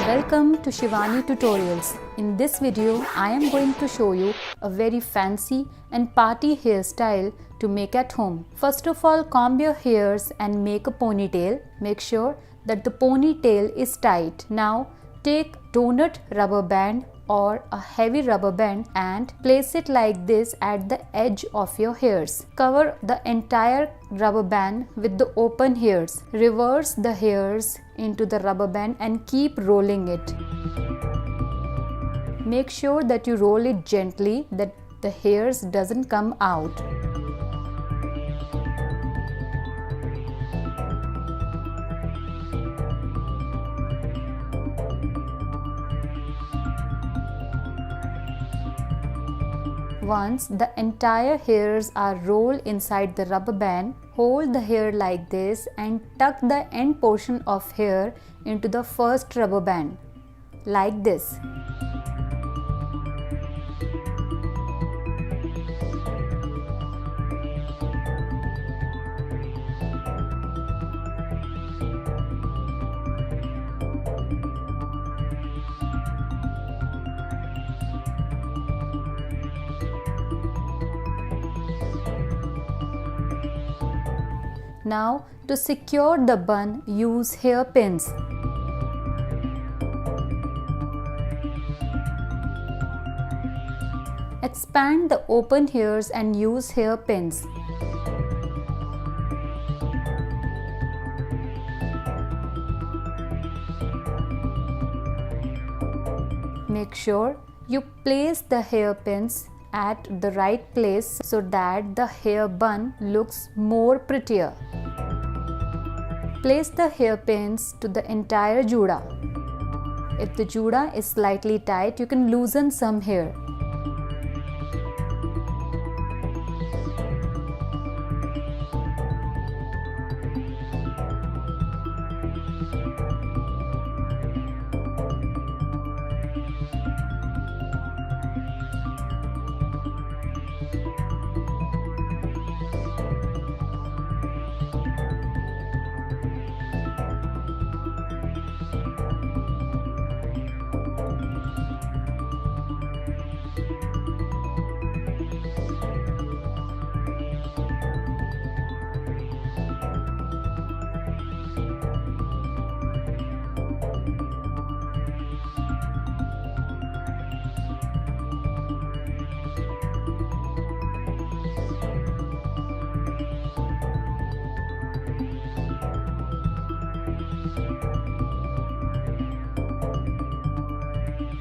Welcome to Shivani Tutorials. In this video, I am going to show you a very fancy and party hairstyle to make at home. First of all, comb your hairs and make a ponytail. Make sure that the ponytail is tight. Now, take donut rubber band or a heavy rubber band and place it like this at the edge of your hairs. Cover the entire rubber band with the open hairs. Reverse the hairs into the rubber band and keep rolling it. Make sure that you roll it gently, that the hairs doesn't come out. Once the entire hairs are rolled inside the rubber band, hold the hair like this and tuck the end portion of hair into the first rubber band, like this. Now, to secure the bun, use hairpins. Expand the open hairs and use hairpins. Make sure you place the hairpins at the right place so that the hair bun looks more prettier. Place the hairpins to the entire juda. If the juda is slightly tight, you can loosen some hair.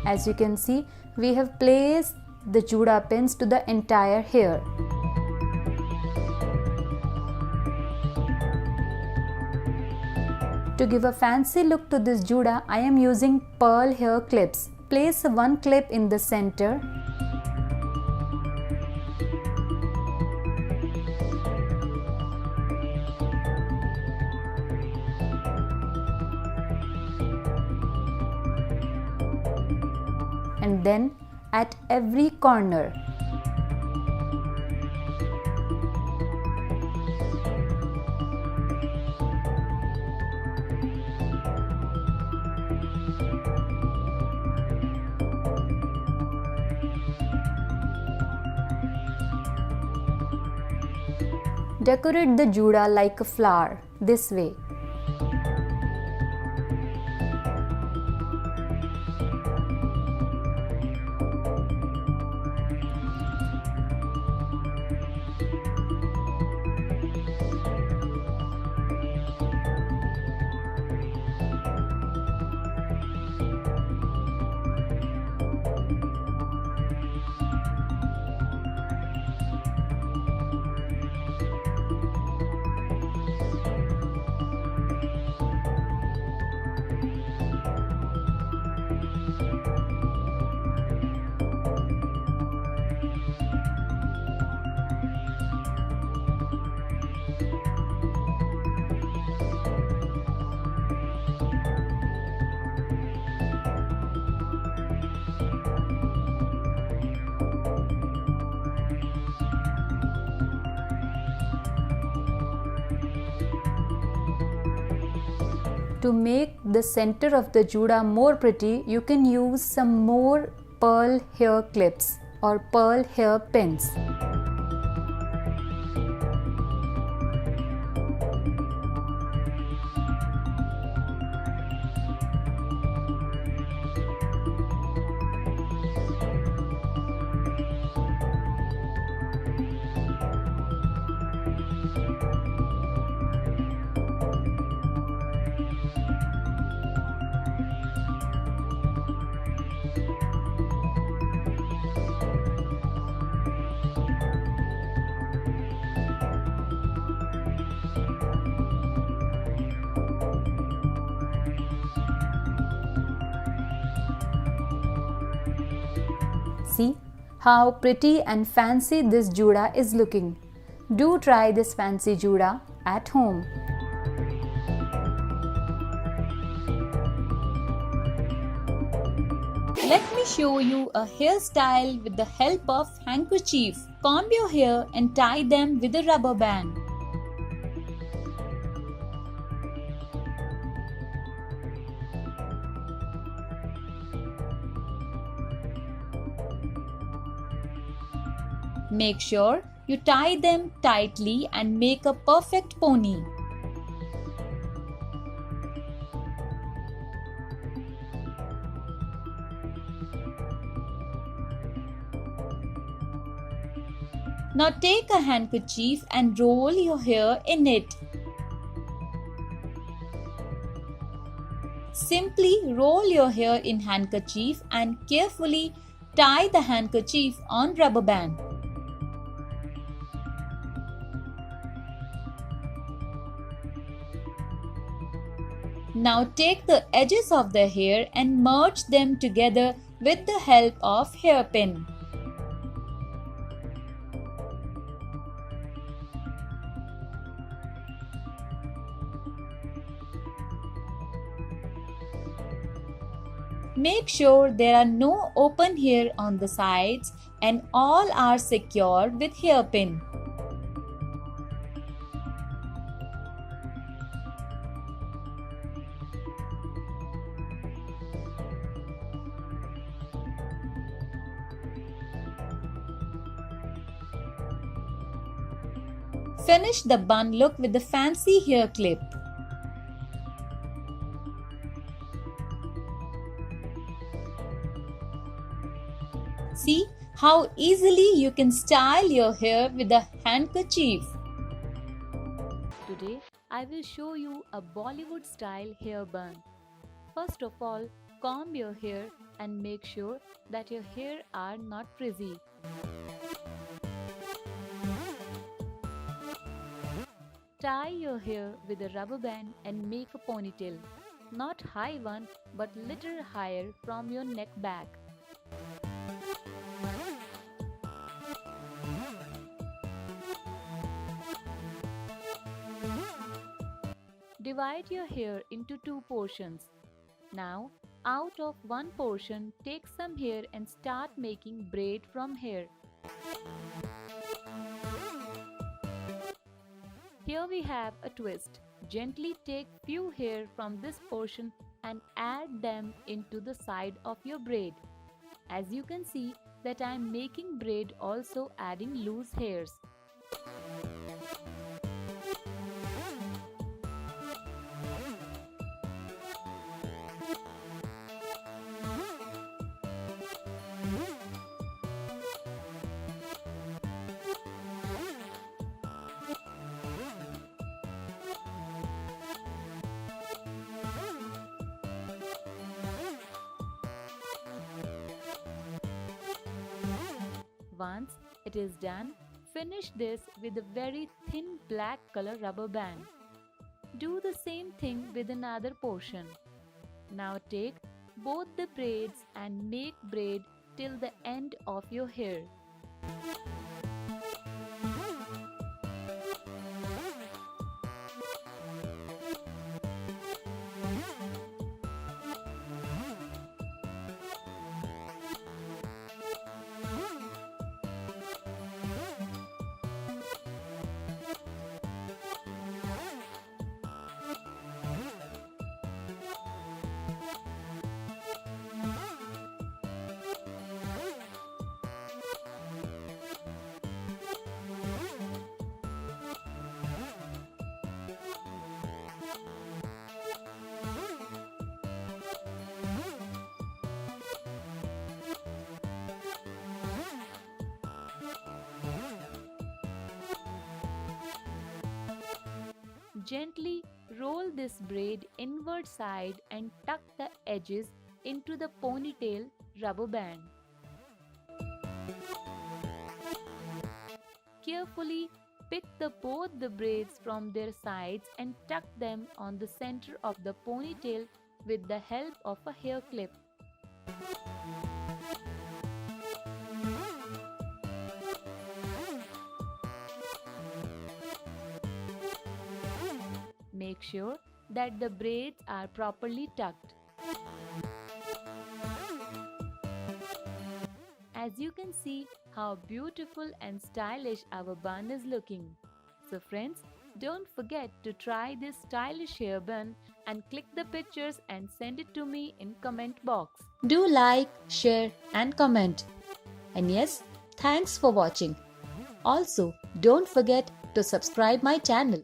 As you can see, we have placed the juda pins to the entire hair. To give a fancy look to this juda, I am using pearl hair clips. Place one clip in the center. And then at every corner. Decorate the juda like a flower this way. To make the center of the juda more pretty, you can use some more pearl hair clips or pearl hair pins. See how pretty and fancy this juda is looking. Do try this fancy juda at home. Let me show you a hairstyle with the help of handkerchief. Comb your hair and tie them with a rubber band. Make sure you tie them tightly and make a perfect pony. Now take a handkerchief and roll your hair in it. Simply roll your hair in handkerchief and carefully tie the handkerchief on rubber band. Now take the edges of the hair and merge them together with the help of hairpin. Make sure there are no open hair on the sides and all are secured with hairpin. Finish the bun look with the fancy hair clip. See how easily you can style your hair with a handkerchief. Today, I will show you a Bollywood style hair bun. First of all, comb your hair and make sure that your hair are not frizzy. Tie your hair with a rubber band and make a ponytail. Not high one but little higher from your neck back. Divide your hair into two portions. Now, out of one portion, take some hair and start making braid from hair. Here we have a twist. Gently take few hair from this portion and add them into the side of your braid. As you can see that I am making braid also adding loose hairs. Once it is done, finish this with a very thin black color rubber band. Do the same thing with another portion. Now take both the braids and make braid till the end of your hair. Gently roll this braid inward side and tuck the edges into the ponytail rubber band. Carefully pick both the braids from their sides and tuck them on the center of the ponytail with the help of a hair clip. Make sure that the braids are properly tucked. As you can see how beautiful and stylish our bun is looking. So friends, don't forget to try this stylish hair bun and click the pictures and send it to me in comment box. Do like, share and comment. And yes, thanks for watching. Also, don't forget to subscribe my channel.